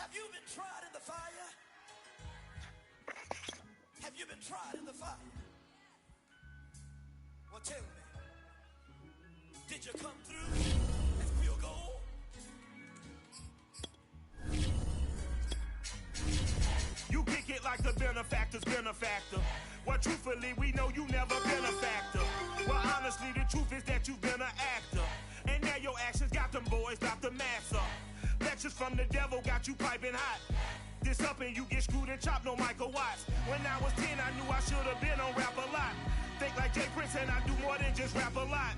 Have you been tried in the fire? Have you been tried in the fire? Well, tell me, did you come through as pure gold? You kick it like the benefactor's benefactor. Well, truthfully, we know you never been a factor. Well, honestly, the truth is that you've been an actor. And now your actions got them boys about to mass up. Lectures from the devil got you piping hot. This up and you get screwed and chopped, no Michael Watts. When I was 10, I knew I should have been on Rap a Lot. Think like Jay Prince and I do more than just rap a lot.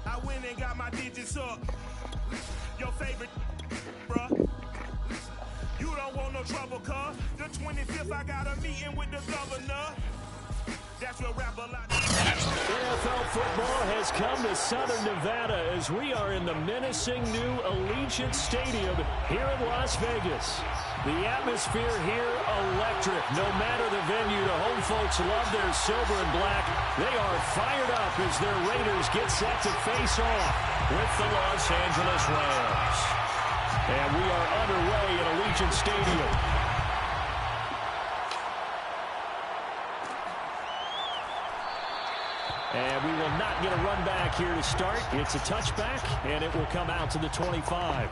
I went and got my digits up. Your favorite, bruh. You don't want no trouble, cuz. The 25th, I got a meeting with the governor. That's what Rap a Lot. NFL football has come to Southern Nevada as we are in the menacing new Allegiant Stadium here in Las Vegas. The atmosphere here electric. No matter the venue, the home folks love their silver and black. They are fired up as their Raiders get set to face off with the Los Angeles Rams. And we are underway at Allegiant Stadium. And we will not get a run back here to start. It's a touchback, and it will come out to the 25.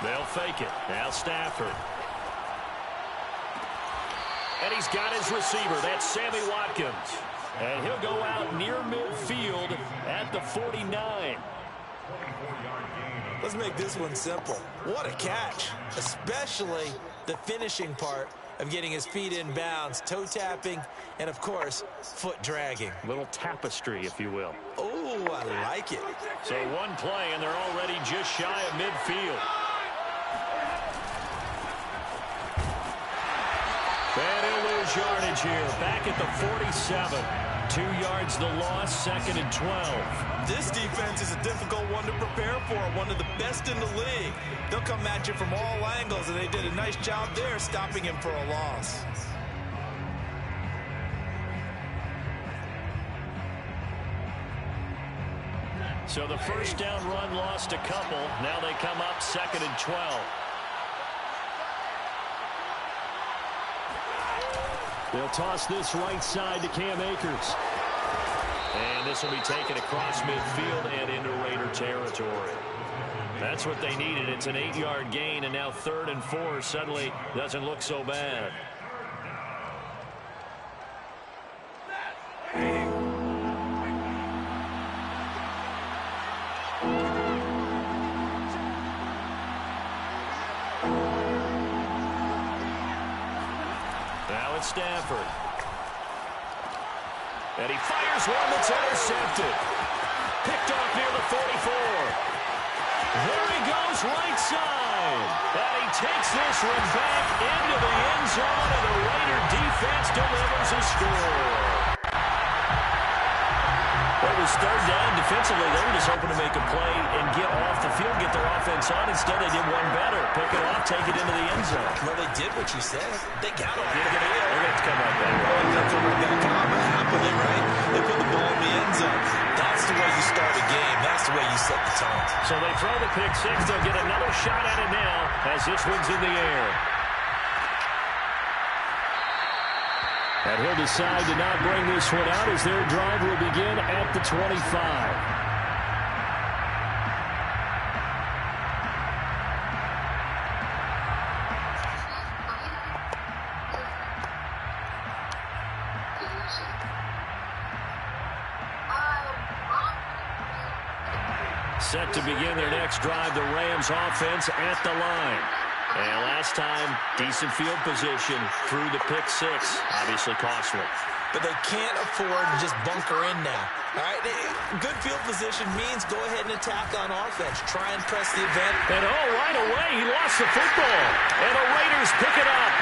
They'll fake it. Now Stafford. And he's got his receiver. That's Sammy Watkins. And he'll go out near midfield at the 49. Let's make this one simple. What a catch, especially the finishing part of getting his feet in bounds, toe tapping, and, of course, foot dragging. Little tapestry, if you will. Oh, I like it. So one play, and they're already just shy of midfield. And he'll lose yardage here. Back at the 47. 2 yards the loss, 2nd and 12. This defense is a difficult one to prepare for, one of the best in the league. They'll come at you from all angles, and they did a nice job there stopping him for a loss. So the first down run lost a couple. Now they come up 2nd and 12. They'll toss this right side to Cam Akers. And this will be taken across midfield and into Raider territory. That's what they needed. It's an 8-yard gain, and now 3rd and 4 suddenly doesn't look so bad. Stafford. And he fires one that's intercepted. Picked off near the 44. There he goes, right side. And he takes this one back into the end zone, and the Raider defense delivers a score. Well, it was 3rd down. Defensively, they were just hoping to make a play and get off the field, get their offense on. Instead, they did one better. Pick it off, take it into the end zone. Well, they did what you said. They got it. They're going to have to come right back. Happily, right? They put the ball in the end zone. That's the way you start a game. That's the way you set the tone. So they throw the pick six. They'll get another shot at it now as this one's in the air. And he'll decide to not bring this one out as their drive will begin at the 25. Set to begin their next drive, the Rams offense at the line. And last time, decent field position through the pick six. Obviously costly. But they can't afford to just bunker in now. All right, good field position means go ahead and attack on offense. Try and press the event. And right away, he lost the football. And the Raiders pick it up.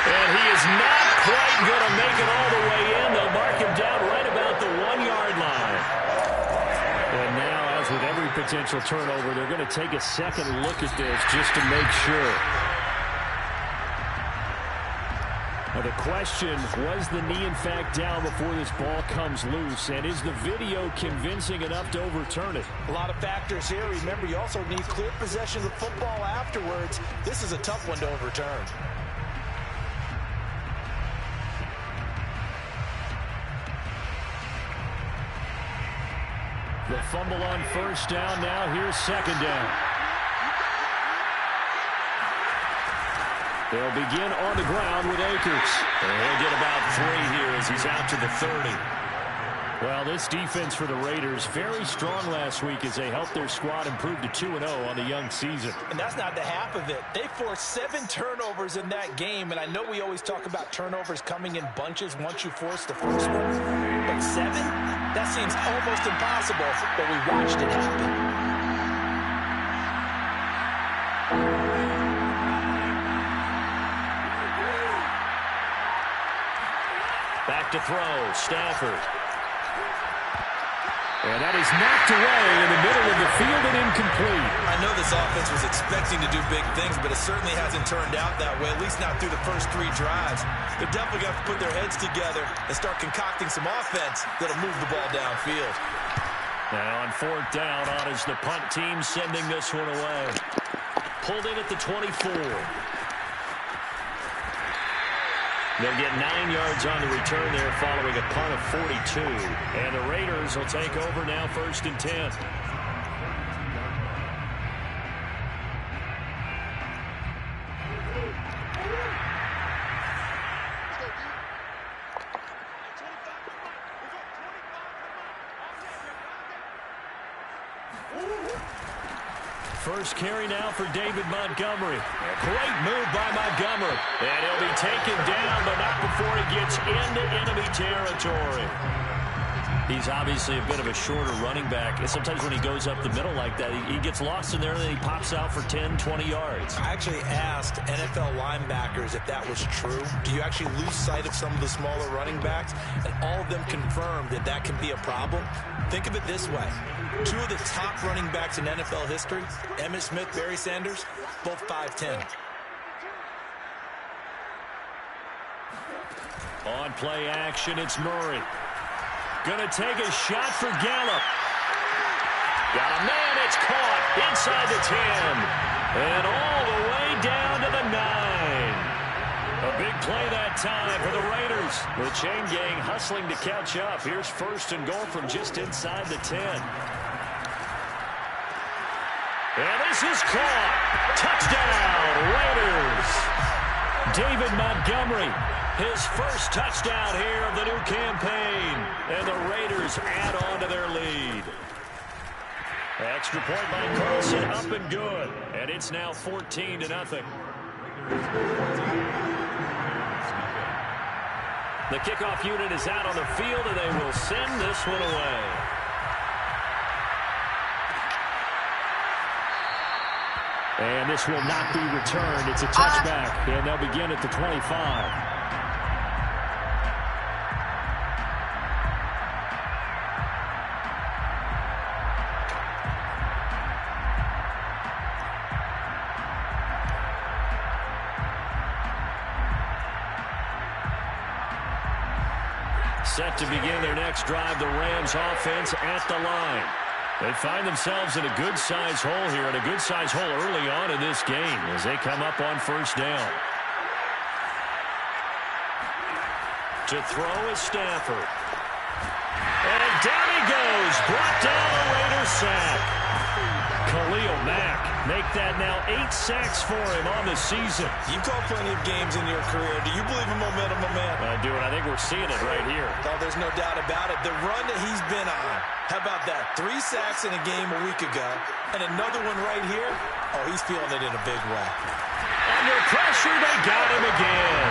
And he is not quite going to make it all the way in. They'll mark him down right about the 1-yard line. And now, as with every potential turnover. They're going to take a second look at this just to make sure. Now the question, was the knee in fact down before this ball comes loose? And is the video convincing enough to overturn it? A lot of factors here. Remember, you also need clear possession of the football afterwards. This is a tough one to overturn. The fumble on first down. Now here's second down. They'll begin on the ground with Akers. And he'll get about 3 here as he's out to the 30. Well, this defense for the Raiders, very strong last week as they helped their squad improve to 2-0 on the young season. And that's not the half of it. They forced 7 turnovers in that game, and I know we always talk about turnovers coming in bunches once you force the first one. But 7? That seems almost impossible, but we watched it happen. Back to throw, Stafford. And that is knocked away in the middle of the field and incomplete. I know this offense was expecting to do big things, but it certainly hasn't turned out that way, at least not through the first 3 drives. They're definitely going to have to put their heads together and start concocting some offense that'll move the ball downfield. Now on 4th down, on is the punt team sending this one away. Pulled in at the 24. They'll get 9 yards on the return there following a punt of 42. And the Raiders will take over now 1st and 10. First carry now for David Montgomery. A great move by Montgomery. And he'll be taken down, but not before he gets into enemy territory. He's obviously a bit of a shorter running back. And sometimes when he goes up the middle like that, he gets lost in there and then he pops out for 10, 20 yards. I actually asked NFL linebackers if that was true. Do you actually lose sight of some of the smaller running backs? And all of them confirmed that that can be a problem. Think of it this way. 2 of the top running backs in NFL history, Emmitt Smith, Barry Sanders, both 5'10". On play action, it's Murray. Gonna take a shot for Gallup. Got a man, it's caught inside the 10. And all the way down to the 9. A big play that time for the Raiders. The chain gang hustling to catch up. Here's 1st and goal from just inside the 10. And this is caught. Touchdown, Raiders. David Montgomery, his first touchdown here of the new campaign. And the Raiders add on to their lead. Extra point by Carlson, up and good. And it's now 14-0. The kickoff unit is out on the field, and they will send this one away. And this will not be returned. It's a touchback, and they'll begin at the 25. Set to begin their next drive, the Rams offense at the line. They find themselves in a good-sized hole here, and a good-sized hole early on in this game as they come up on 1st down. To throw is Stafford. And down he goes, brought down a Raiders sack. Khalil Mack make that now 8 sacks for him on the season. You've called plenty of games in your career. Do you believe in momentum, my man? I do, and I think we're seeing it right here. Oh, there's no doubt about it. The run that he's been on. How about that? 3 sacks in a game a week ago. And another one right here. Oh, he's feeling it in a big way. Under pressure, they got him again.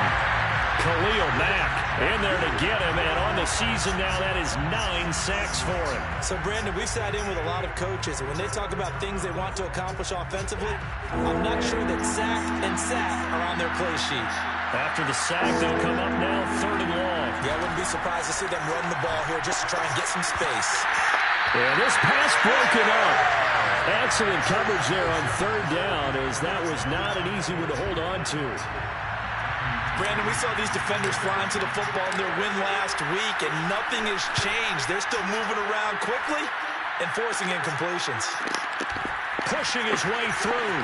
Khalil Mack in there to get him, and on the season now, that is 9 sacks for him. So, Brandon, we sat in with a lot of coaches, and when they talk about things they want to accomplish offensively, I'm not sure that sack and sack are on their play sheet. After the sack, they'll come up now 3rd and long. Yeah, I wouldn't be surprised to see them run the ball here just to try and get some space. And this pass broken up. Excellent coverage there on third down, as that was not an easy one to hold on to. Brandon, we saw these defenders flying to the football in their win last week, and nothing has changed. They're still moving around quickly and forcing incompletions. Pushing his way through.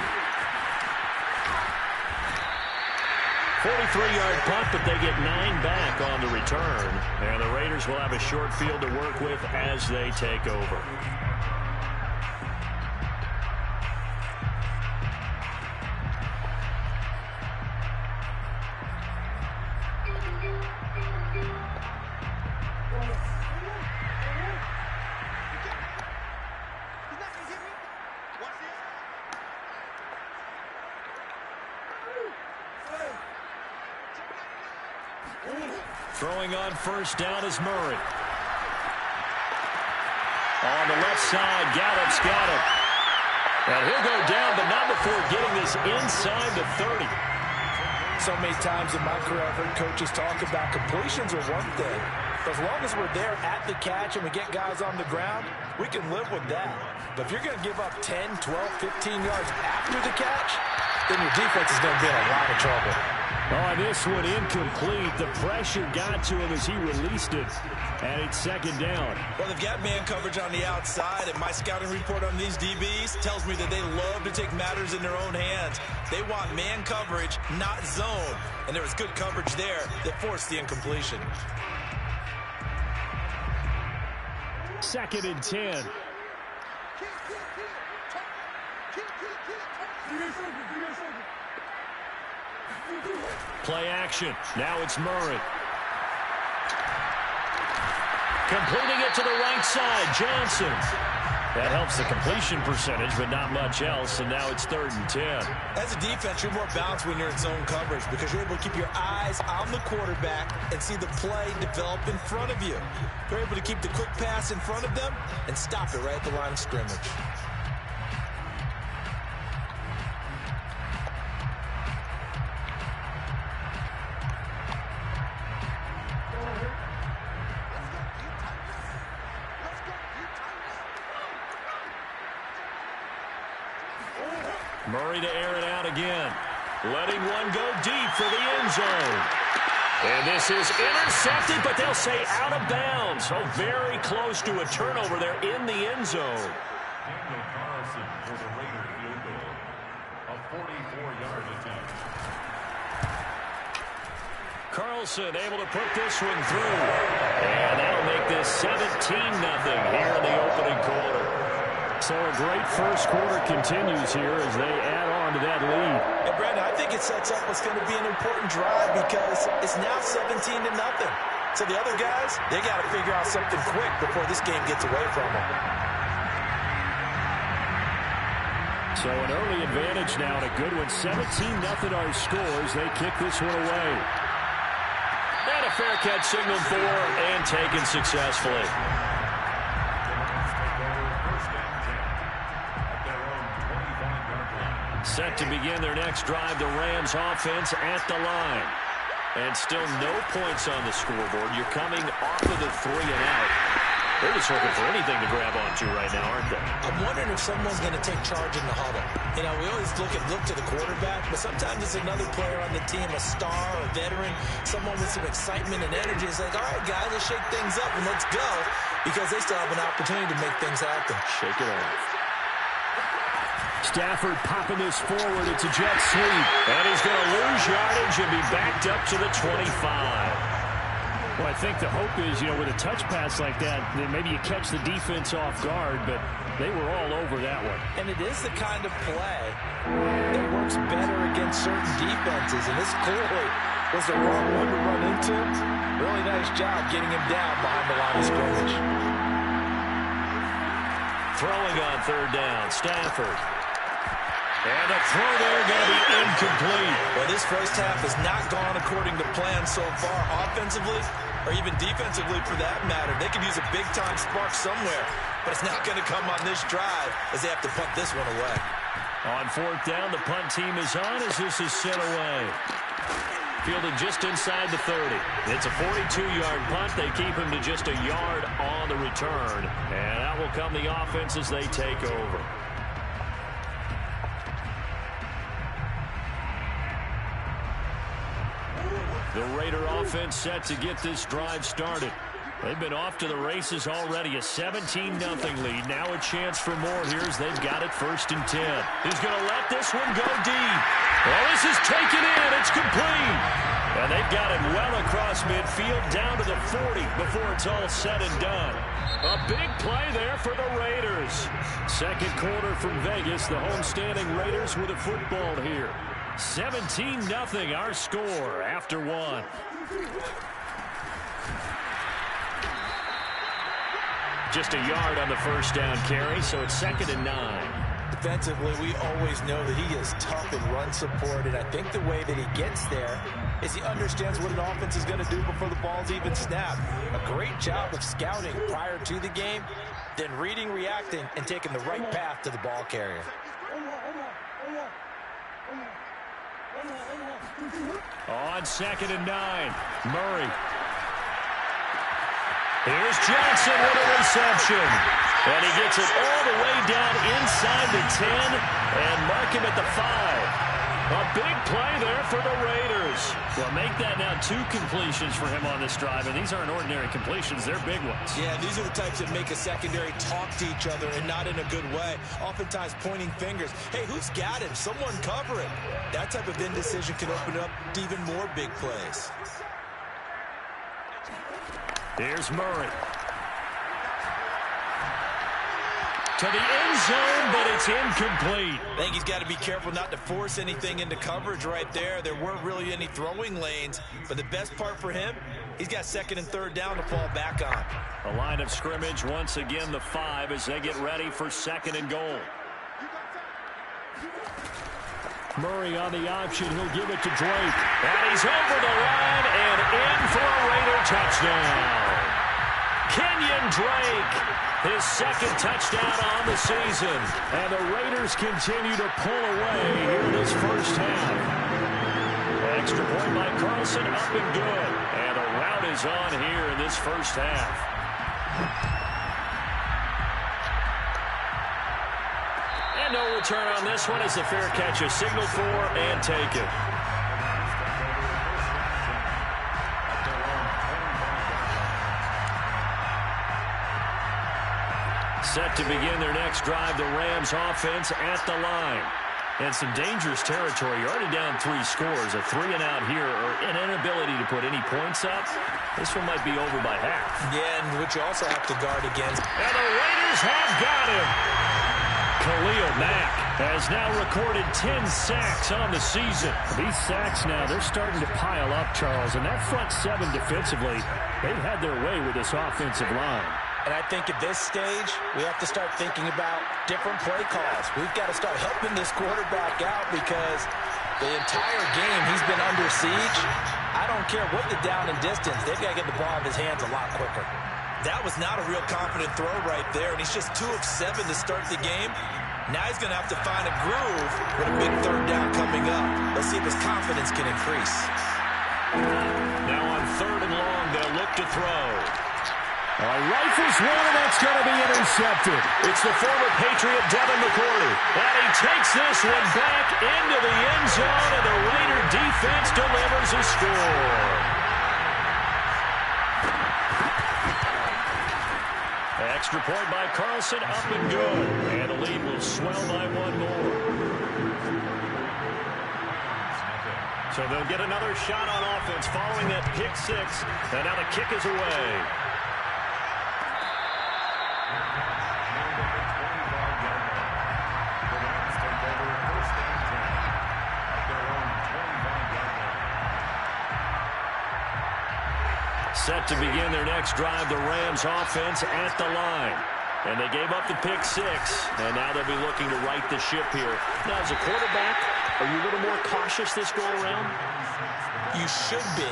43-yard punt, but they get 9 back on the return. And the Raiders will have a short field to work with as they take over. Throwing on first down is Murray. On the left side, Gallup's got it. And he'll go down, but not before getting this inside the 30. So many times in my career, I've heard coaches talk about completions are one thing. But as long as we're there at the catch and we get guys on the ground, we can live with that. But if you're going to give up 10, 12, 15 yards after the catch, then your defense is going to be in a lot of trouble. Oh, this one incomplete. The pressure got to him as he released it. And it's second down. Well, they've got man coverage on the outside, and my scouting report on these DBs tells me that they love to take matters in their own hands. They want man coverage, not zone. And there was good coverage there that forced the incompletion. Second and 10. Play action. Now it's Murray. Completing it to the right side, Johnson. That helps the completion percentage, but not much else, and now it's 3rd and 10. As a defense, you're more balanced when you're in zone coverage because you're able to keep your eyes on the quarterback and see the play develop in front of you. You're able to keep the quick pass in front of them and stop it right at the line of scrimmage. Murray to air it out again. Letting one go deep for the end zone. And this is intercepted, but they'll say out of bounds. So very close to a turnover there in the end zone. Daniel Carlson for the Raider field goal. A 44-yard attempt. Carlson able to put this one through. And that'll make this 17-0 here in the opening quarter. So a great first quarter continues here as they add on to that lead. And Brandon, I think it sets up what's going to be an important drive because it's now 17-0. So the other guys, they got to figure out something quick before this game gets away from them. So an early advantage now and a good one. 17-0 our scores. They kick this one away. And a fair catch signaled for and taken successfully. Set to begin their next drive, the Rams offense at the line. And still no points on the scoreboard. You're coming off of the 3 and out. They're just looking for anything to grab onto right now, aren't they? I'm wondering if someone's going to take charge in the huddle. You know, we always look to the quarterback, but sometimes it's another player on the team, a star, a veteran, someone with some excitement and energy. It's like, all right, guys, let's shake things up and let's go, because they still have an opportunity to make things happen. Shake it off. Stafford popping this forward. It's a jet sweep. And he's going to lose yardage and be backed up to the 25. Well, I think the hope is, you know, with a touch pass like that, then maybe you catch the defense off guard, but they were all over that one. And it is the kind of play that works better against certain defenses. And this clearly was the wrong one to run into. Really nice job getting him down behind the line of scrimmage. Throwing on third down, Stafford. And the throw there going to be incomplete. Well, this first half has not gone according to plan so far offensively or even defensively for that matter. They could use a big-time spark somewhere, but it's not going to come on this drive as they have to punt this one away. On fourth down, the punt team is on as this is sent away. Fielded just inside the 30. It's a 42-yard punt. They keep him to just a yard on the return. And out will come the offense as they take over. The Raider offense set to get this drive started. They've been off to the races already. A 17-0 lead. Now a chance for more here as they've got it 1st and 10. He's going to let this one go deep. Well, this is taken in. It's complete. And they've got it well across midfield down to the 40 before it's all said and done. A big play there for the Raiders. Second quarter from Vegas. The homestanding Raiders with a football here. 17-0 our score after one. Just a yard on the first down carry, so it's 2nd and 9. Defensively, we always know that he is tough in run support, and I think the way that he gets there is he understands what an offense is going to do before the ball's even snapped. A great job of scouting prior to the game, then reading, reacting, and taking the right path to the ball carrier. On 2nd and 9, Murray. Here's Johnson with a reception. And he gets it all the way down inside the 10 and mark him at the 5. A big play there for the Raiders. Well, make that now 2 completions for him on this drive, and these aren't ordinary completions. They're big ones. Yeah, these are the types that make a secondary talk to each other and not in a good way. Oftentimes pointing fingers. Hey, who's got him? Someone cover it. That type of indecision can open up to even more big plays. Here's Murray. To the end zone, but it's incomplete. I think he's got to be careful not to force anything into coverage right there. There weren't really any throwing lanes, but the best part for him, he's got 2nd and 3rd down to fall back on. A line of scrimmage, once again the 5 as they get ready for 2nd and goal. Murray on the option. He'll give it to Drake. And he's over the line and in for a Raider touchdown. Kenyon Drake, his 2nd touchdown on the season. And the Raiders continue to pull away here in this first half. Extra point by Carlson, up and good. And a rout is on here in this first half. And no return on this one as the fair catch is signaled for and taken. Set to begin their next drive, the Rams offense at the line. And some dangerous territory. You're already down 3 scores. A 3-and-out here or an inability to put any points up. This one might be over by half. Yeah, and which you also have to guard against. And the Raiders have got him. Khalil Mack has now recorded 10 sacks on the season. These sacks now, they're starting to pile up, Charles. And that front 7 defensively, they've had their way with this offensive line. And I think at this stage, we have to start thinking about different play calls. We've got to start helping this quarterback out because the entire game he's been under siege. I don't care what the down and distance. They've got to get the ball in his hands a lot quicker. That was not a real confident throw right there, and he's just 2 of 7 to start the game. Now he's going to have to find a groove with a big 3rd down coming up. Let's see if his confidence can increase. Now on 3rd and long, they'll look to throw. Rifles one, and that's going to be intercepted. It's the former Patriot Devin McCourty. And he takes this one back into the end zone, and the Raider defense delivers a score. Extra point by Carlson, up and good. And the lead will swell by 1 more. So they'll get another shot on offense following that pick 6. And now the kick is away. Set to begin their next drive, the Rams offense at the line. And they gave up the pick 6, and now they'll be looking to right the ship here. Now, as a quarterback, are you a little more cautious this go-around? You should be,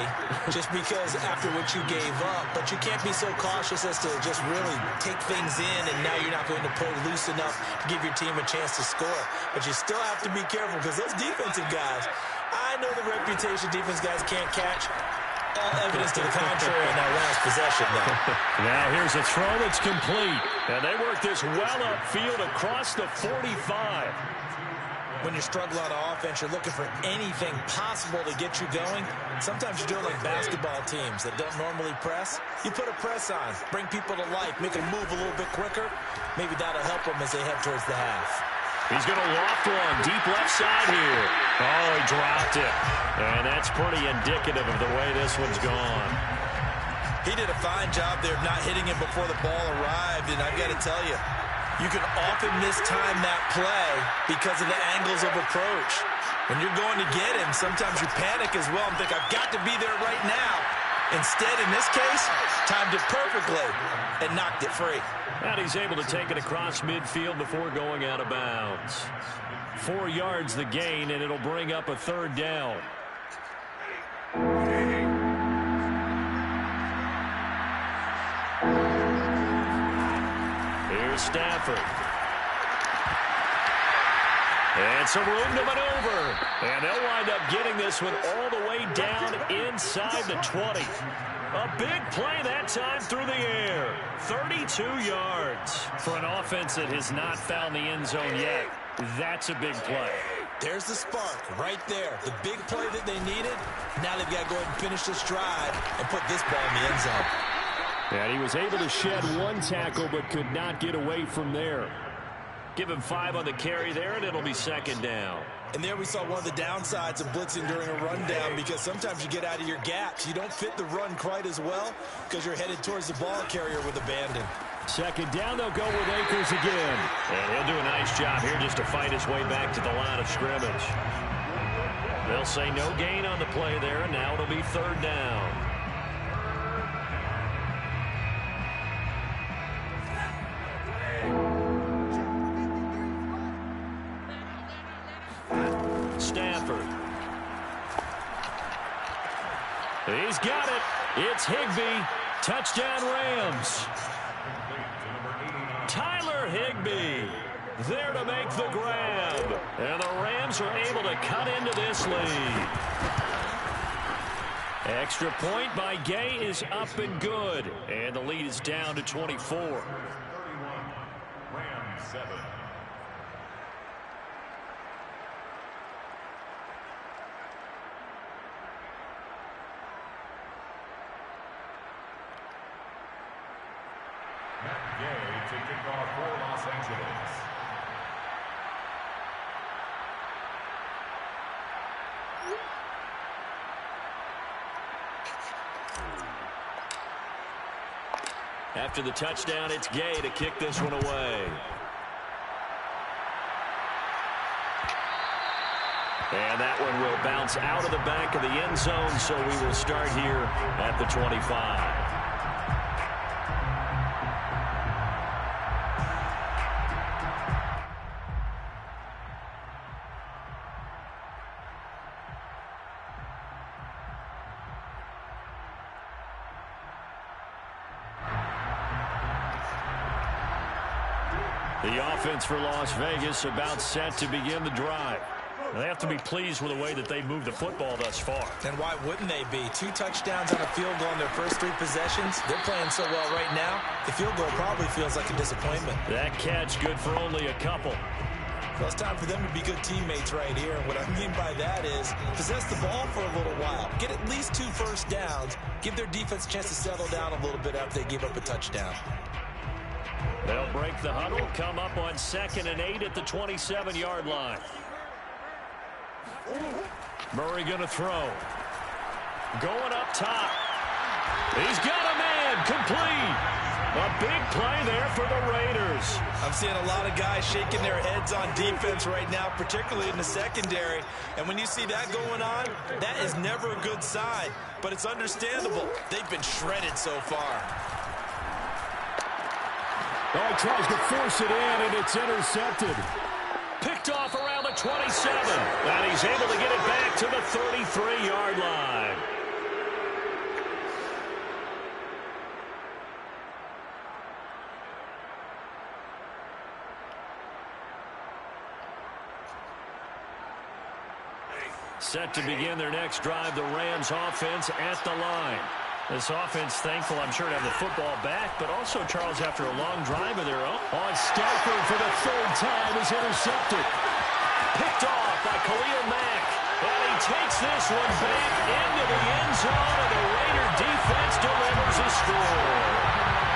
just because after what you gave up, but you can't be so cautious as to just really take things in, and now you're not going to play loose enough to give your team a chance to score. But you still have to be careful, because those defensive guys, I know the reputation defense guys can't catch. All evidence to the contrary in that last possession, though. Now here's a throw that's complete. And they work this well upfield across the 45. when you're struggling on offense, you're looking for anything possible to get you going. Sometimes you do it like basketball teams that don't normally press. You put a press on, bring people to life, make them move a little bit quicker. Maybe that'll help them as they head towards the half. He's going to loft one deep left side here. Oh, he dropped it. And that's pretty indicative of the way this one's gone. He did a fine job there of not hitting it before the ball arrived, and I've got to tell you, you can often mistime that play because of the angles of approach. When you're going to get him, sometimes you panic as well and think, I've got to be there right now. Instead, in this case, timed it perfectly and knocked it free. And he's able to take it across midfield before going out of bounds. 4 yards the gain, and it'll bring up a third down. Here's Stafford. And some room to maneuver. And they'll wind up getting this one all the way down inside the 20. A big play that time through the air. 32 yards. For an offense that has not found the end zone yet, that's a big play. There's the spark right there. The big play that they needed. Now they've got to go ahead and finish this drive and put this ball in the end zone. And he was able to shed one tackle but could not get away from there. Give him 5 on the carry there, and it'll be second down. And there we saw one of the downsides of blitzing during a rundown, because sometimes you get out of your gaps. You don't fit the run quite as well because you're headed towards the ball carrier with abandon. Second down, they'll go with Akers again. And he'll do a nice job here just to fight his way back to the line of scrimmage. They'll say no gain on the play there, and now it'll be third down. Stafford. He's got it. It's Higbee. Touchdown Rams. Tyler Higbee there to make the grab. And the Rams are able to cut into this lead. Extra point by Gay is up and good. And the lead is down to 24. 31, Rams 7. Matt Gay to kick off for Los Angeles. After the touchdown, it's Gay to kick this one away. And that one will bounce out of the back of the end zone, so we will start here at the 25. The offense for Las Vegas about set to begin the drive. They have to be pleased with the way that they moved the football thus far. And why wouldn't they be? 2 touchdowns on a field goal in their first 3 possessions. They're playing so well right now, the field goal probably feels like a disappointment. That catch good for only a couple. Well, it's time for them to be good teammates right here. And what I mean by that is possess the ball for a little while. Get at least 2 first downs. Give their defense a chance to settle down a little bit after they give up a touchdown. They'll break the huddle, come up on 2nd and 8 at the 27-yard line. Murray going to throw. Going up top. He's got a man, complete. A big play there for the Raiders. I'm seeing a lot of guys shaking their heads on defense right now, particularly in the secondary. And when you see that going on, that is never a good sign. But it's understandable. They've been shredded so far. Oh, he tries to force it in, and it's intercepted. Picked off around the 27. And he's able to get it back to the 33-yard line. Set to begin their next drive, the Rams offense at the line. This offense thankful, I'm sure, to have the football back, but also, Charles, after a long drive of their own. On Stafford for the 3rd time is intercepted. Picked off by Khalil Mack. And he takes this one back into the end zone, and the Raider defense delivers a score.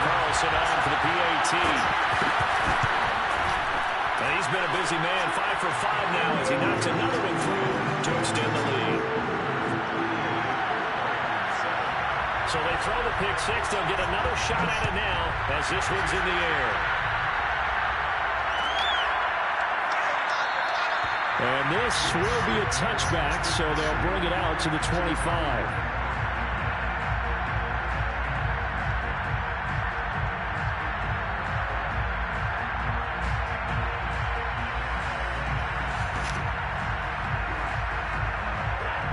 Carlson on for the PAT. And he's been a busy man, 5 for 5 now as he knocks another one through to extend the lead. So they throw the pick six. They'll get another shot at it now as this one's in the air. And this will be a touchback, so they'll bring it out to the 25.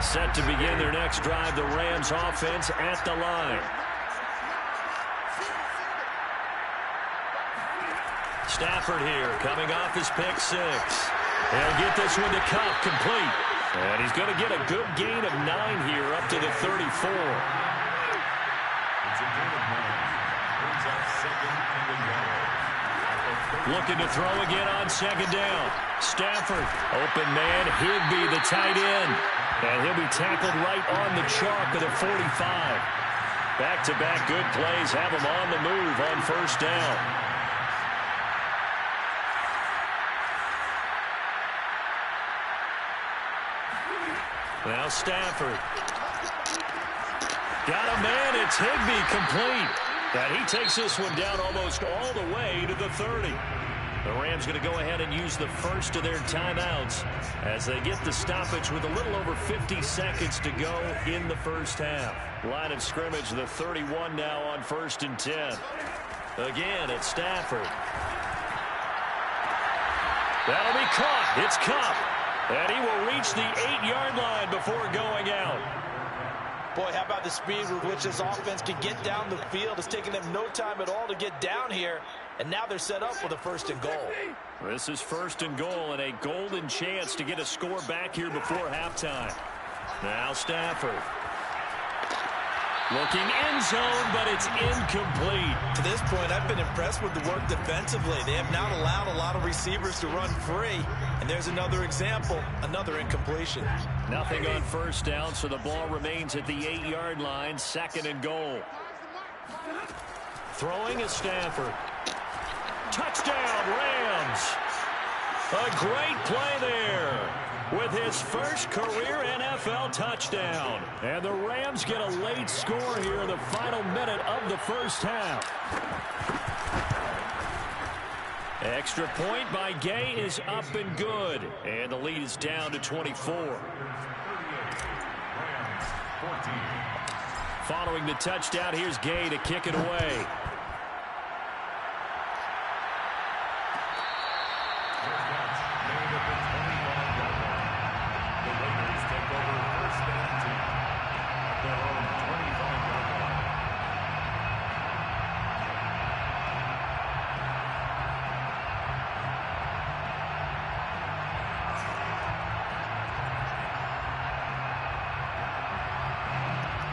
Set to begin their next drive, the Rams offense at the line. Stafford here, coming off his pick six. He'll get this one to Kupp, complete. And he's going to get a good gain of 9 here, up to the 34. It's a gain of 9. Brings up second and goal. Looking to throw again on second down. Stafford, open man, Higbee, the tight end. And he'll be tackled right on the chalk of the 45. Back-to-back good plays have him on the move on first down. Now Stafford. Got a man, it's Higbee, complete. And he takes this one down almost all the way to the 30. The Rams going to go ahead and use the first of their timeouts as they get the stoppage with a little over 50 seconds to go in the first half. Line of scrimmage, the 31 now on 1st and 10. Again, it's Stafford. That'll be caught. It's Kupp. And he will reach the 8-yard line before going out. Boy, how about the speed with which this offense can get down the field? It's taking them no time at all to get down here. And now they're set up with a 1st and goal. This is 1st and goal and a golden chance to get a score back here before halftime. Now Stafford. Looking end zone, but it's incomplete. To this point, I've been impressed with the work defensively. They have not allowed a lot of receivers to run free. And there's another example, another incompletion. Nothing on first down, so the ball remains at the 8-yard line, 2nd and goal. Throwing is Stafford. Touchdown, Rams. A great play there with his first career NFL touchdown. And the Rams get a late score here in the final minute of the first half. Extra point by Gay is up and good. And the lead is down to 24. Rams 14. Following the touchdown, here's Gay to kick it away.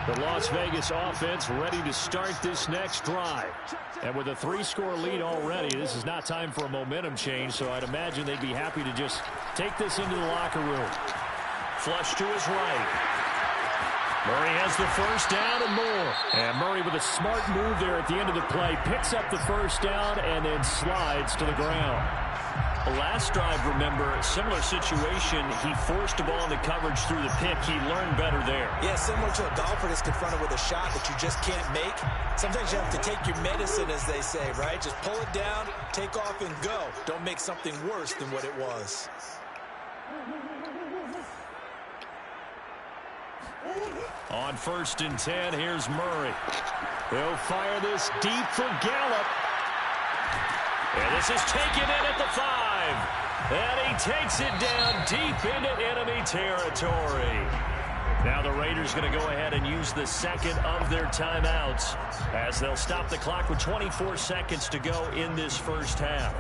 The Las Vegas offense ready to start this next drive. And with a 3-score lead already, this is not time for a momentum change, so I'd imagine they'd be happy to just take this into the locker room. Flush to his right. Murray has the first down and more. And Murray with a smart move there at the end of the play. Picks up the first down and then slides to the ground. The last drive, remember, similar situation. He forced the ball into coverage through the pick. He learned better there. Yeah, similar to a golfer that's confronted with a shot that you just can't make. Sometimes you have to take your medicine, as they say, right? Just pull it down, take off, and go. Don't make something worse than what it was. On 1st and 10, here's Murray. He'll fire this deep for Gallup. And this is taken in at the 5. And he takes it down deep into enemy territory. Now the Raiders going to go ahead and use the second of their timeouts as they'll stop the clock with 24 seconds to go in this first half.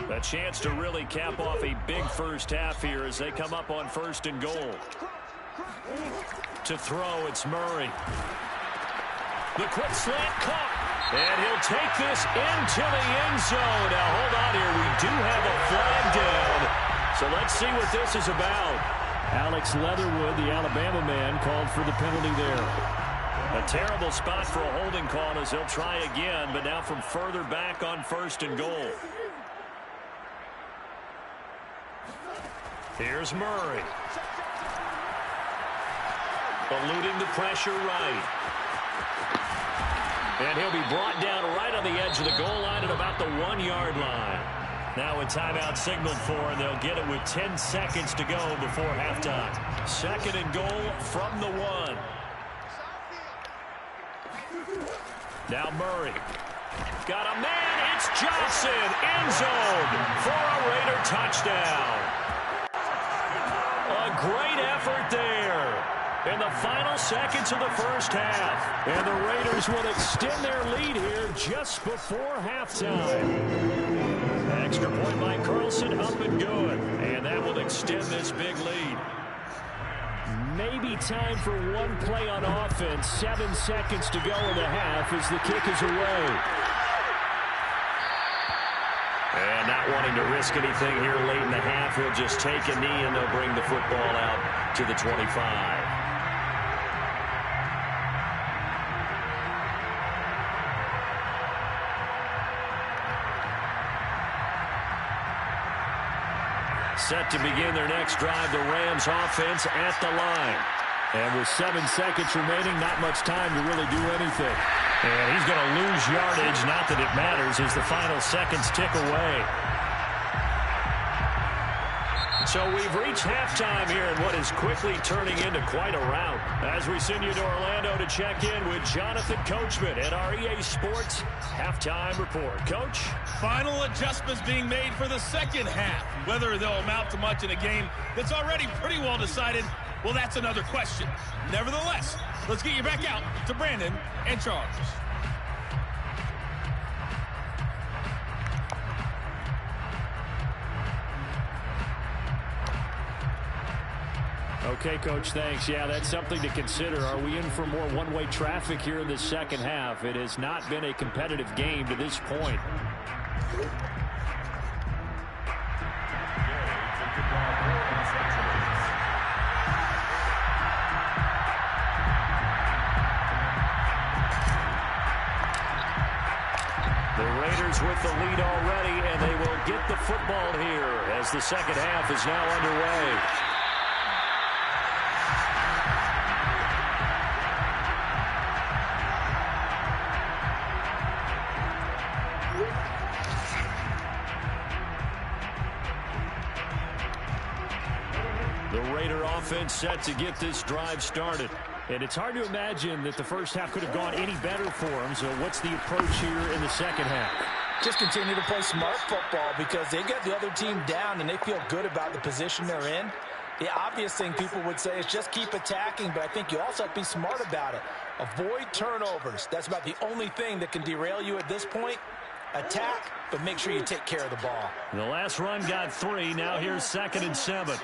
A chance to really cap off a big first half here as they come up on 1st and goal. To throw, it's Murray. The quick slant caught. And he'll take this into the end zone. Now, hold on here. We do have a flag down. So let's see what this is about. Alex Leatherwood, the Alabama man, called for the penalty there. A terrible spot for a holding call as he'll try again, but now from further back on 1st and goal. Here's Murray. Eluding the pressure right. And he'll be brought down right on the edge of the goal line at about the 1-yard line. Now a timeout signaled for, and they'll get it with 10 seconds to go before halftime. 2nd and goal from the 1. Now Murray. Got a man. It's Johnson. End zone for a Raider touchdown. A great effort there in the final seconds of the first half. And the Raiders will extend their lead here just before halftime. Extra point by Carlson, up and good. And that will extend this big lead. Maybe time for one play on offense. 7 seconds to go in the half as the kick is away. And not wanting to risk anything here late in the half, he'll just take a knee and they'll bring the football out to the 25. Set to begin their next drive, the Rams offense at the line. And with 7 seconds remaining, not much time to really do anything. And he's going to lose yardage, not that it matters, as the final seconds tick away. So we've reached halftime here in what is quickly turning into quite a rout. As we send you to Orlando to check in with Jonathan Coachman at our EA Sports Halftime Report. Coach? Final adjustments being made for the second half. Whether they'll amount to much in a game that's already pretty well decided, well, that's another question. Nevertheless, let's get you back out to Brandon and Charles. Okay, Coach, thanks. Yeah, that's something to consider. Are we in for more one-way traffic here in the second half? It has not been a competitive game to this point. The Raiders with the lead already, and they will get the football here as the second half is now underway. The Raider offense set to get this drive started. And it's hard to imagine that the first half could have gone any better for them. So what's the approach here in the second half? Just continue to play smart football because they got the other team down and they feel good about the position they're in. The obvious thing people would say is just keep attacking, but I think you also have to be smart about it. Avoid turnovers. That's about the only thing that can derail you at this point. Attack, but make sure you take care of the ball. The last run got 3. Now here's 2nd and 7.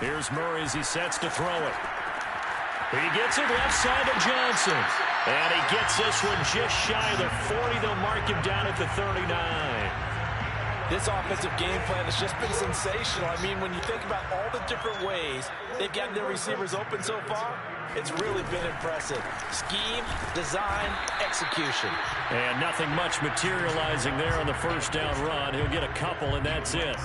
Here's Murray as he sets to throw it. He gets it left side to Johnson. And he gets this one just shy of the 40. They'll mark him down at the 39. This offensive game plan has just been sensational. I mean, when you think about all the different ways they've gotten their receivers open so far, it's really been impressive. Scheme, design, execution. And nothing much materializing there on the first down run. He'll get a couple, and that's it.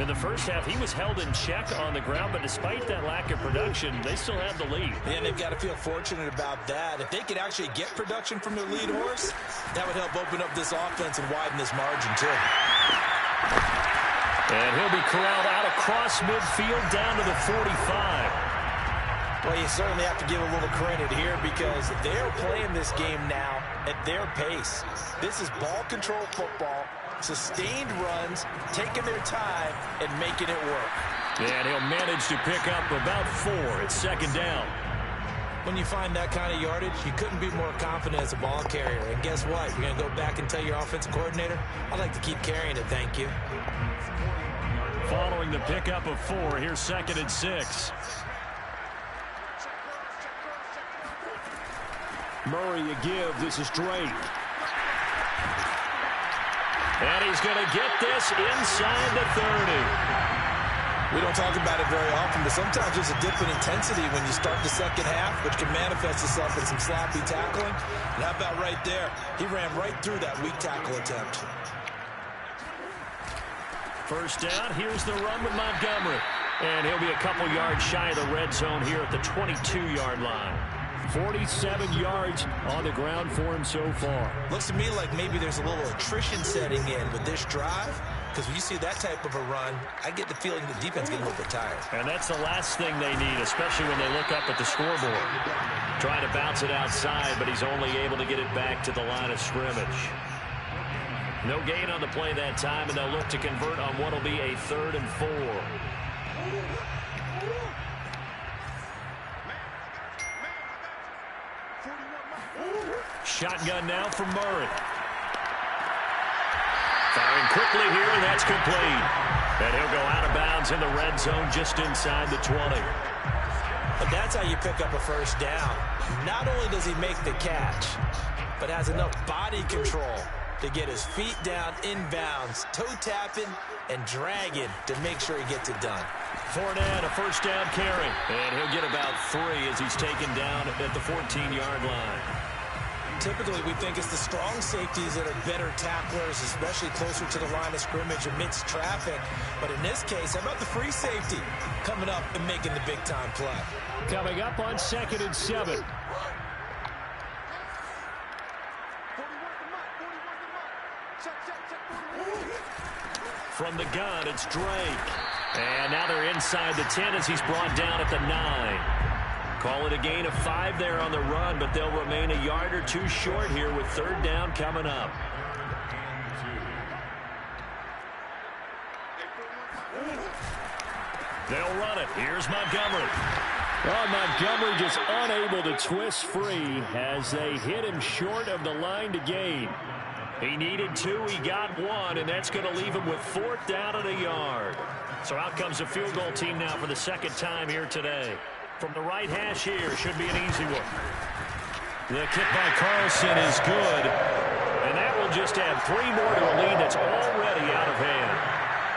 In the first half, he was held in check on the ground, but despite that lack of production, they still have the lead. And they've got to feel fortunate about that. If they could actually get production from their lead horse, that would help open up this offense and widen this margin, too. And he'll be corralled out across midfield down to the 45. Well, you certainly have to give a little credit here because they're playing this game now at their pace. This is ball control football. Sustained runs, taking their time, and making it work. And he'll manage to pick up about 4. It's 2nd down. When you find that kind of yardage, you couldn't be more confident as a ball carrier. And guess what? You're going to go back and tell your offensive coordinator, I'd like to keep carrying it, thank you. Following the pickup of 4, here's 2nd and 6. Murray a give. This is Drake. And he's going to get this inside the 30. We don't talk about it very often, but sometimes there's a dip in intensity when you start the second half, which can manifest itself in some sloppy tackling. And how about right there? He ran right through that weak tackle attempt. First down, here's the run with Montgomery. And he'll be a couple yards shy of the red zone here at the 22-yard line. 47 yards on the ground for him so far. Looks to me like maybe there's a little attrition setting in with this drive, because when you see that type of a run, I get the feeling the defense getting a little bit tired. And that's the last thing they need, especially when they look up at the scoreboard. Trying to bounce it outside, but he's only able to get it back to the line of scrimmage. No gain on the play that time, and they'll look to convert on what will be a 3rd and 4. Shotgun now from Murray. Firing quickly here, and that's complete. And he'll go out of bounds in the red zone just inside the 20. But that's how you pick up a first down. Not only does he make the catch, but has enough body control to get his feet down inbounds, toe tapping and dragging to make sure he gets it done. Fournette, a first down carry. And he'll get about 3 as he's taken down at the 14-yard line. Typically, we think it's the strong safeties that are better tacklers, especially closer to the line of scrimmage amidst traffic. But in this case, how about the free safety coming up and making the big-time play? Coming up on 2nd and 7. From the gun, it's Drake. And now they're inside the 10 as he's brought down at the 9. Call it a gain of 5 there on the run, but they'll remain a yard or 2 short here with 3rd down coming up. They'll run it. Here's Montgomery. Well, Montgomery just unable to twist free as they hit him short of the line to gain. He needed 2, he got 1, and that's going to leave him with 4th down and a yard. So out comes the field goal team now for the 2nd time here today. From the right hash here, should be an easy one. The kick by Carlson is good, and that will just add 3 more to a lead that's already out of hand.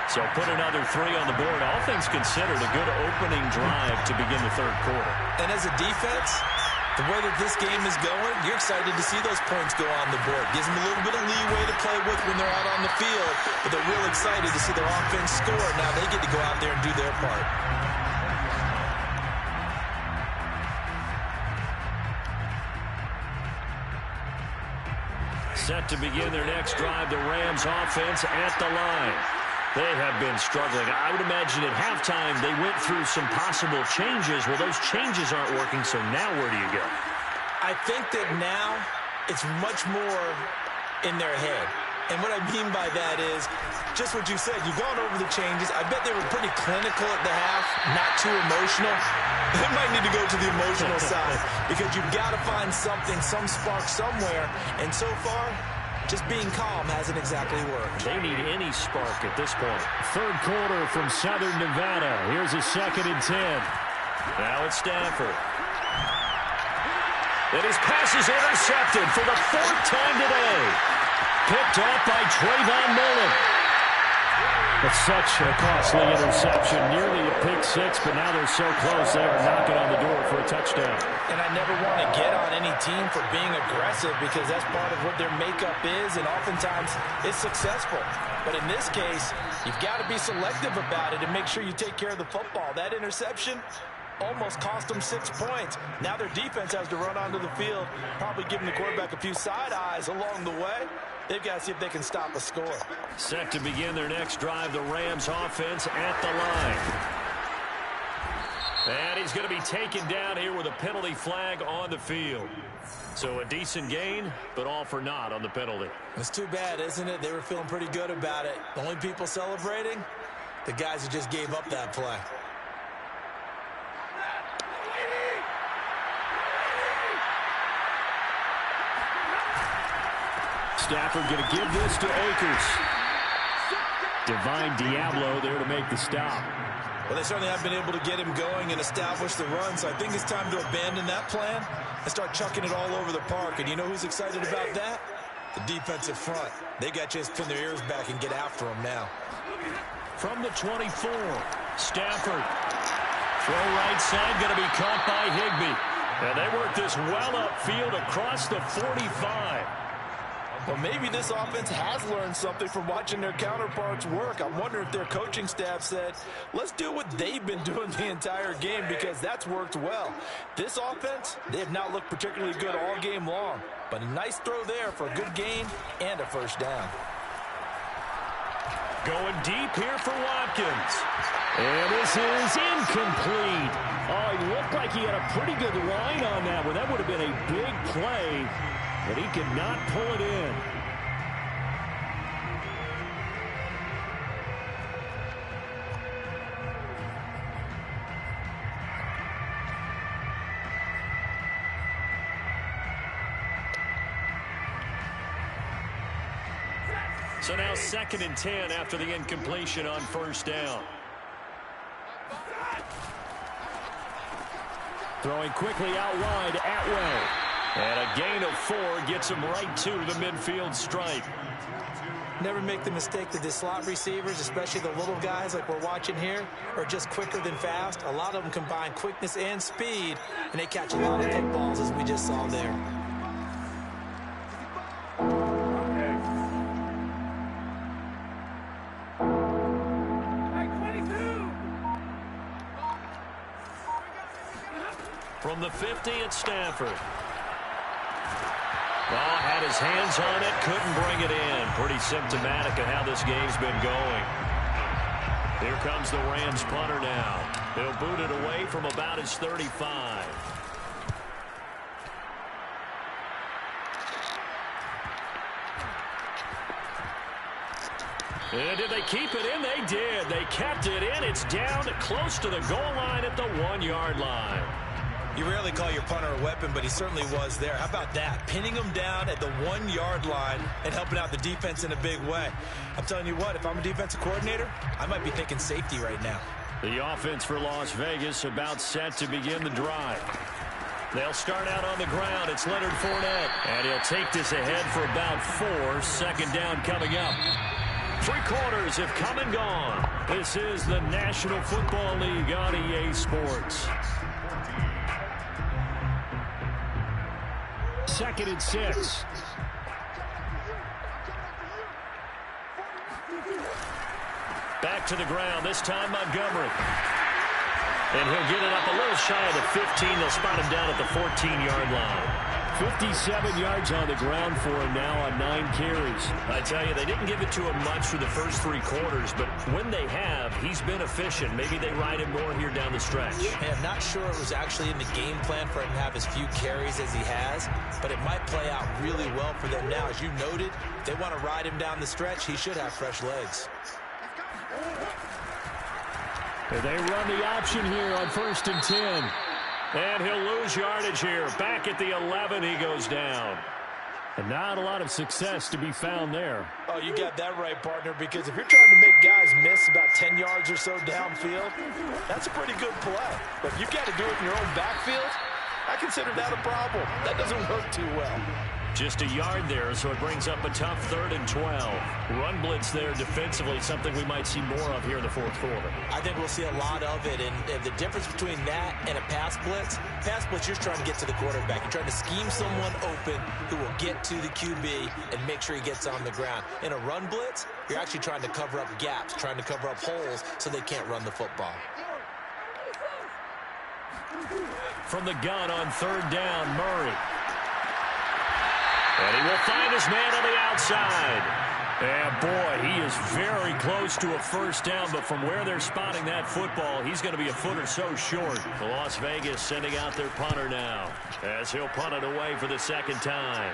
So put another 3 on the board. All things considered, a good opening drive to begin the 3rd quarter. And as a defense, the way that this game is going, you're excited to see those points go on the board. Gives them a little bit of leeway to play with when they're out on the field, but they're real excited to see their offense score. Now they get to go out there and do their part. Set to begin their next drive, the Rams offense at the line. They have been struggling. I would imagine at halftime they went through some possible changes. Well, those changes aren't working, so now where do you go? I think that now it's much more in their head. And what I mean by that is just what you said. You've gone over the changes. I bet they were pretty clinical at the half, not too emotional. They might need to go to the emotional side because you've got to find something, some spark somewhere. And so far, just being calm hasn't exactly worked. They need any spark at this point. 3rd quarter from Southern Nevada. Here's a 2nd and 10. Now it's Stafford. And his pass is intercepted for the 4th time today. Picked off by Trayvon Mullen. It's such a costly interception, nearly a pick 6, but now they're so close they are knocking on the door for a touchdown. And I never want to get on any team for being aggressive because that's part of what their makeup is, and oftentimes it's successful. But in this case, you've got to be selective about it and make sure you take care of the football. That interception almost cost them 6 points. Now their defense has to run onto the field, probably giving the quarterback a few side eyes along the way. They've got to see if they can stop a score. Set to begin their next drive, the Rams offense at the line. And he's going to be taken down here with a penalty flag on the field. So a decent gain, but all for naught on the penalty. It's too bad, isn't it? They were feeling pretty good about it. The only people celebrating, the guys who just gave up that play. Stafford going to give this to Akers. Divine Diablo there to make the stop. Well, they certainly have been able to get him going and establish the run, so I think it's time to abandon that plan and start chucking it all over the park. And you know who's excited about that? The defensive front. They got a chance to pin their ears back and get after him now. From the 24, Stafford. Throw right side, going to be caught by Higbee. And they work this well upfield across the 45. Well, maybe this offense has learned something from watching their counterparts work. I'm wondering if their coaching staff said, let's do what they've been doing the entire game, because that's worked well. This offense, they have not looked particularly good all game long, but a nice throw there for a good gain and a first down. Going deep here for Watkins. And this is incomplete. Oh, he looked like he had a pretty good line on that one. That would have been a big play, but he could not pull it in. So now 2nd and 10 after the incompletion on first down. Throwing quickly out wide, Atwell. And a gain of 4 gets him right to the midfield stripe. Never make the mistake that the slot receivers, especially the little guys like we're watching here, are just quicker than fast. A lot of them combine quickness and speed, and they catch a lot of footballs, as we just saw there. From the 50, it's Stafford. Well, had his hands on it, couldn't bring it in. Pretty symptomatic of how this game's been going. Here comes the Rams punter now. He'll boot it away from about his 35. And did they keep it in? They did. They kept it in. It's down close to the goal line at the 1-yard line. You rarely call your punter a weapon, but he certainly was there. How about that? Pinning him down at the 1-yard line and helping out the defense in a big way. I'm telling you what, if I'm a defensive coordinator, I might be thinking safety right now. The offense for Las Vegas about set to begin the drive. They'll start out on the ground. It's Leonard Fournette. And he'll take this ahead for about 4. 2nd down coming up. 3 quarters have come and gone. This is the National Football League on EA Sports. 2nd and 6. Back to the ground, this time Montgomery. And he'll get it up a little shy of the 15. They'll spot him down at the 14-yard line. 57 yards on the ground for him now on 9 carries. I tell you, they didn't give it to him much for the first 3 quarters, but when they have, he's been efficient. Maybe they ride him more here down the stretch. Hey, I'm not sure it was actually in the game plan for him to have as few carries as he has, but it might play out really well for them now. As you noted, if they want to ride him down the stretch, he should have fresh legs. And they run the option here on 1st and 10. And he'll lose yardage here. Back at the 11, he goes down. And not a lot of success to be found there. Oh, you got that right, partner, because if you're trying to make guys miss about 10 yards or so downfield, that's a pretty good play. But if you've got to do it in your own backfield, I consider that a problem. That doesn't work too well. Just a yard there, so it brings up a tough 3rd and 12. Run blitz there defensively, something we might see more of here in the 4th quarter. I think we'll see a lot of it, and the difference between that and a pass blitz, you're trying to get to the quarterback. You're trying to scheme someone open who will get to the QB and make sure he gets on the ground. In a run blitz, you're actually trying to cover up gaps, trying to cover up holes so they can't run the football. From the gun on 3rd down, Murray. And he will find his man on the outside. And, boy, he is very close to a first down, but from where they're spotting that football, he's going to be a foot or so short. The Las Vegas sending out their punter now as he'll punt it away for the 2nd time.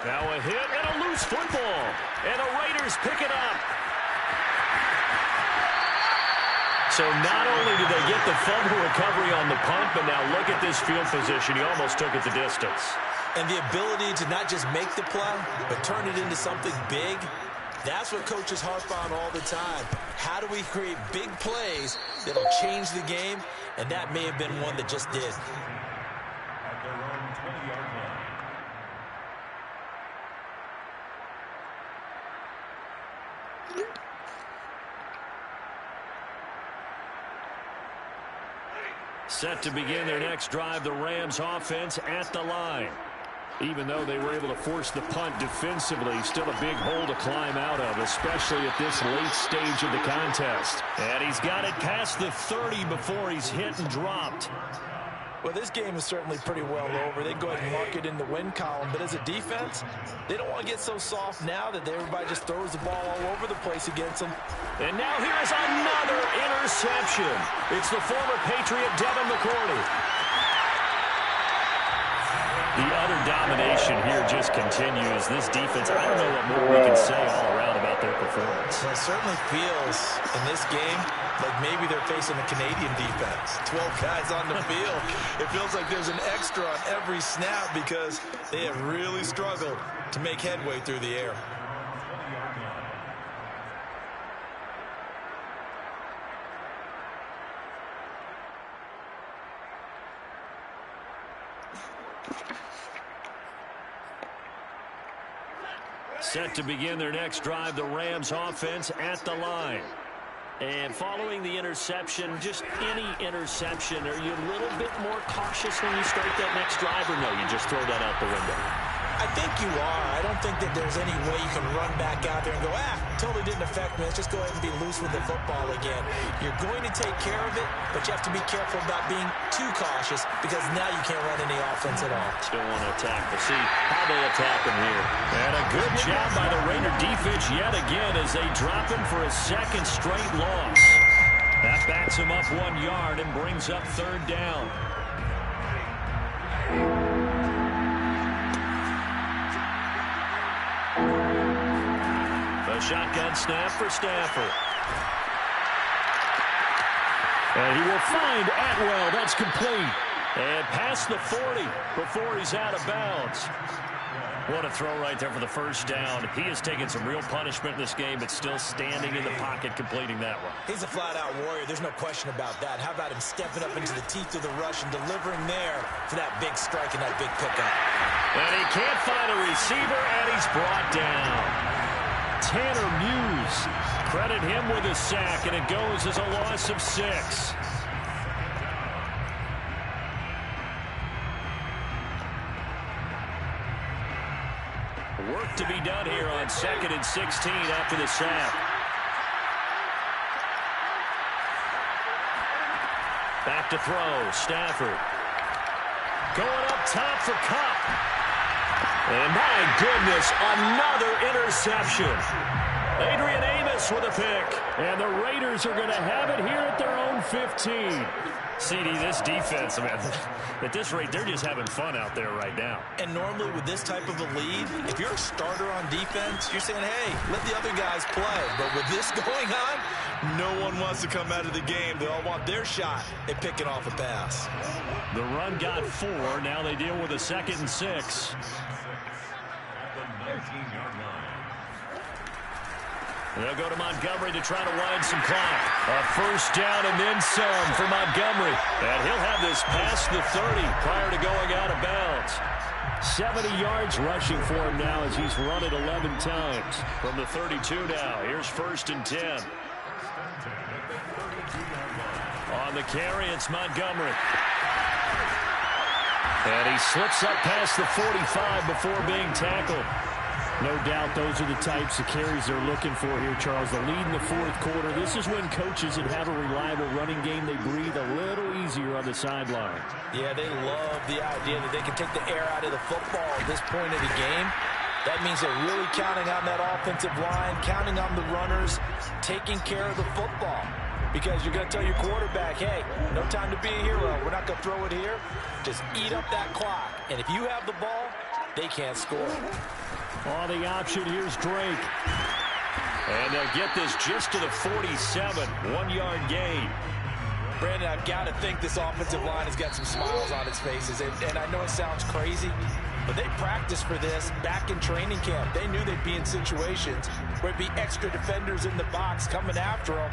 Now a hit and a loose football. And the Raiders pick it up. So not only did they get the fumble recovery on the punt, but now look at this field position. He almost took it the distance. And the ability to not just make the play, but turn it into something big, That's what coaches harp on all the time. How do we create big plays that'll change the game? And that may have been one that just did. At their own 20-yard line. Set to begin their next drive, the Rams offense at the line. Even though they were able to force the punt defensively, still a big hole to climb out of, especially at this late stage of the contest. And he's got it past the 30 before he's hit and dropped. Well, this game is certainly pretty well over. They can go ahead and mark it in the win column. But as a defense, they don't want to get so soft now that everybody just throws the ball all over the place against them. And now here's another interception. It's the former Patriot Devin McCourty. The utter domination here just continues. This defense, I don't know what more we can say all around about their performance. Well, it certainly feels in this game like maybe they're facing a Canadian defense. 12 guys on the field. It feels like there's an extra on every snap because they have really struggled to make headway through the air. Set to begin their next drive, the Rams offense at the line. And following the interception, just any interception, are you a little bit more cautious when you start that next drive, or no, you just throw that out the window? I think you are. I don't think that there's any way you can run back out there and go, totally didn't affect me. Let's just go ahead and be loose with the football again. You're going to take care of it, but you have to be careful about being too cautious because now you can't run any offense at all. Still want to attack. We'll see how they attack him here. And a good job by the Raider defense yet again as they drop him for a second straight loss. That backs him up 1 yard and brings up third down. A shotgun snap for Stafford. And he will find Atwell. That's complete. And past the 40 before he's out of bounds. What a throw right there for the first down. He has taken some real punishment in this game, but still standing in the pocket, completing that one. He's a flat-out warrior. There's no question about that. How about him stepping up into the teeth of the rush and delivering there for that big strike and that big pickup? And he can't find a receiver, and he's brought down. Tanner Muse, credit him with a sack, and it goes as a loss of 6. Work to be done here on 2nd and 16 after the sack. Back to throw, Stafford. Going up top for Kupp. And my goodness, another interception. Adrian Amos with a pick. And the Raiders are going to have it here at their own 15. CD, this defense, man, at this rate, they're just having fun out there right now. And normally with this type of a lead, if you're a starter on defense, you're saying, hey, let the other guys play. But with this going on, no one wants to come out of the game. They all want their shot at picking off a pass. The run got 4. Now they deal with a 2nd and 6. At the 19-yard line. They'll go to Montgomery to try to wind some clock. A first down and then some for Montgomery. And he'll have this past the 30 prior to going out of bounds. 70 yards rushing for him now as he's run it 11 times. From the 32 now, here's 1st and 10. On the carry, it's Montgomery. And he slips up past the 45 before being tackled. No doubt those are the types of carries they're looking for here, Charles. The lead in the 4th quarter. This is when coaches that have a reliable running game, they breathe a little easier on the sideline. Yeah, they love the idea that they can take the air out of the football at this point of the game. That means they're really counting on that offensive line, counting on the runners, taking care of the football. Because you're going to tell your quarterback, hey, no time to be a hero. We're not going to throw it here. Just eat up that clock. And if you have the ball, they can't score. On the option, here's Drake. And they'll get this just to the 47, 1-yard gain. Brandon, I've got to think this offensive line has got some smiles on its faces. And I know it sounds crazy, But they practiced for this back in training camp. They knew they'd be in situations where it'd be extra defenders in the box coming after them,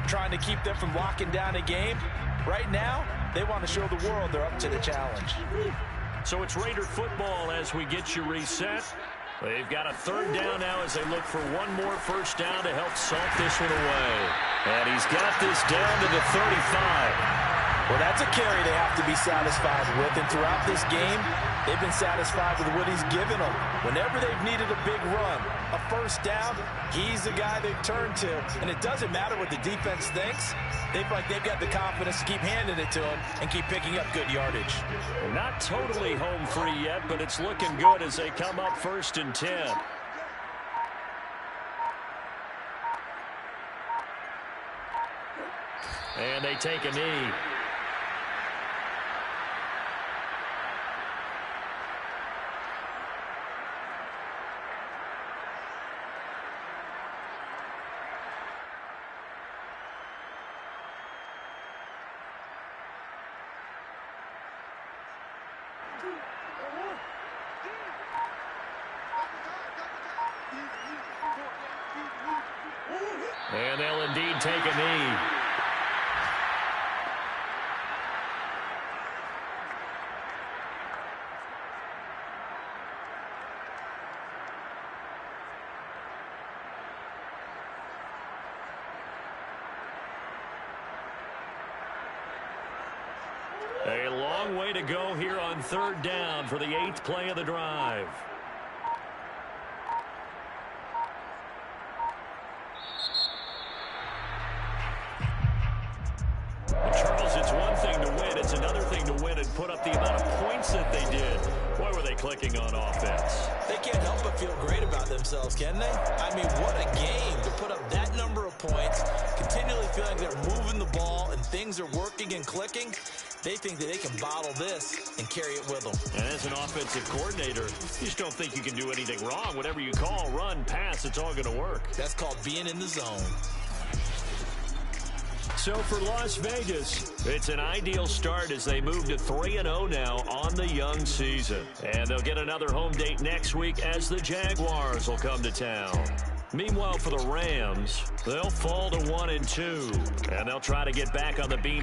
trying to keep them from locking down a game. Right now, they want to show the world they're up to the challenge. So it's Raider football as we get you reset. They've got a third down now as they look for one more first down to help salt this one away. And he's got this down to the 35. Well, that's a carry they have to be satisfied with. And throughout this game, they've been satisfied with what he's given them. Whenever they've needed a big run, a first down, he's the guy they've turned to. And it doesn't matter what the defense thinks. They feel like they've got the confidence to keep handing it to him and keep picking up good yardage. Not totally home free yet, but it's looking good as they come up 1st and 10. And they take a knee. And they'll indeed take a knee. A long way to go here on third down for the 8th play of the drive. Charles, it's one thing to win. It's another thing to win and put up the amount of points that they did. Boy, were they clicking on offense. They can't help but feel great about themselves, can they? I mean, what a game to put up that number of points, continually feeling they're moving the ball and things are working and clicking. They think that they can bottle this and carry it with them. And as an offensive coordinator, you just don't think you can do anything wrong. Whatever you call, run, pass, it's all going to work. That's called being in the zone. So for Las Vegas, it's an ideal start as they move to 3-0 now on the young season. And they'll get another home date next week as the Jaguars will come to town. Meanwhile, for the Rams, they'll fall to 1-2, and they'll try to get back on the beam